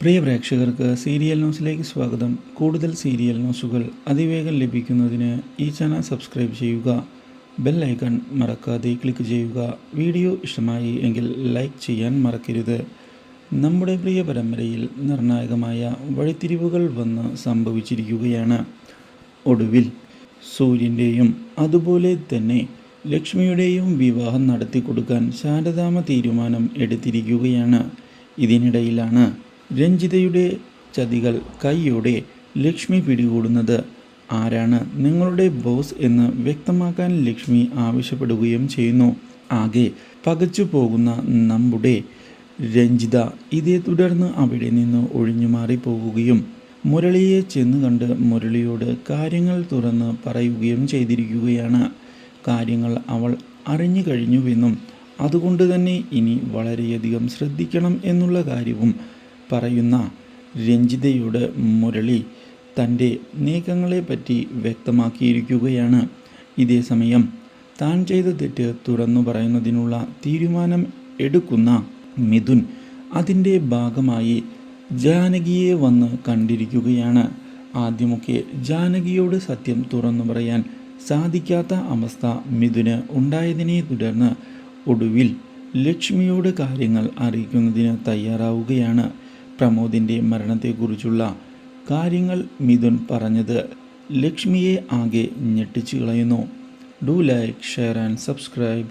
പ്രിയ പ്രേക്ഷകർക്ക് സീരിയൽ ന്യൂസിലേക്ക് സ്വാഗതം. കൂടുതൽ സീരിയൽ ന്യൂസുകൾ അതിവേഗം ലഭിക്കുന്നതിന് ഈ ചാനൽ സബ്സ്ക്രൈബ് ചെയ്യുക. ബെൽ ഐക്കൺ മറക്കാതെ ക്ലിക്ക് ചെയ്യുക. വീഡിയോ ഇഷ്ടമായി എങ്കിൽ ലൈക്ക് ചെയ്യാൻ മറക്കരുത്. നമ്മുടെ പ്രിയ പരമ്പരയിൽ നിർണായകമായ വഴിത്തിരിവുകൾ വന്ന് സംഭവിച്ചിരിക്കുകയാണ്. ഒടുവിൽ സൂര്യൻ്റെയും അതുപോലെ തന്നെ ലക്ഷ്മിയുടെയും വിവാഹം നടത്തി കൊടുക്കാൻ ശാരദാമ്മ തീരുമാനം എടുത്തിരിക്കുകയാണ്. ഇതിനിടയിലാണ് രഞ്ജിതയുടെ ചതികൾ കൈയോടെ ലക്ഷ്മി പിടികൂടുന്നത്. ആരാണ് നിങ്ങളുടെ ബോസ് എന്ന് വ്യക്തമാക്കാൻ ലക്ഷ്മി ആവശ്യപ്പെടുകയും ചെയ്യുന്നു. ആകെ പകച്ചു പോകുന്ന നമ്മുടെ രഞ്ജിത ഇതേ തുടർന്ന് അവിടെ നിന്ന് ഒഴിഞ്ഞുമാറി പോകുകയും മുരളിയെ ചെന്ന് കണ്ട് മുരളിയോട് കാര്യങ്ങൾ തുറന്ന് പറയുകയും ചെയ്തിരിക്കുകയാണ്. കാര്യങ്ങൾ അവൾ അറിഞ്ഞു കഴിഞ്ഞുവെന്നും അതുകൊണ്ട് തന്നെ ഇനി വളരെയധികം ശ്രദ്ധിക്കണം എന്നുള്ള കാര്യവും പറയുന്ന രഞ്ജിതയോട് മുരളി തൻ്റെ നീക്കങ്ങളെപ്പറ്റി വ്യക്തമാക്കിയിരിക്കുകയാണ്. ഇതേസമയം താൻ ചെയ്ത തെറ്റ് തുറന്നു പറയുന്നതിനുള്ള തീരുമാനം എടുക്കുന്ന മിഥുൻ അതിൻ്റെ ഭാഗമായി ജാനകിയെ വന്ന് കണ്ടിരിക്കുകയാണ്. ആദ്യമൊക്കെ ജാനകിയോട് സത്യം തുറന്നു പറയാൻ സാധിക്കാത്ത അവസ്ഥ മിഥുന് ഉണ്ടായതിനെ തുടർന്ന് ഒടുവിൽ ലക്ഷ്മിയോട് കാര്യങ്ങൾ അറിയിക്കുന്നതിന് തയ്യാറാവുകയാണ്. പ്രമോദിൻ്റെ മരണത്തെക്കുറിച്ചുള്ള കാര്യങ്ങൾ മിഥുൻ പറഞ്ഞത് ലക്ഷ്മിയെ ആകെ ഞെട്ടിച്ചു കളയുന്നു. Do like, share and subscribe.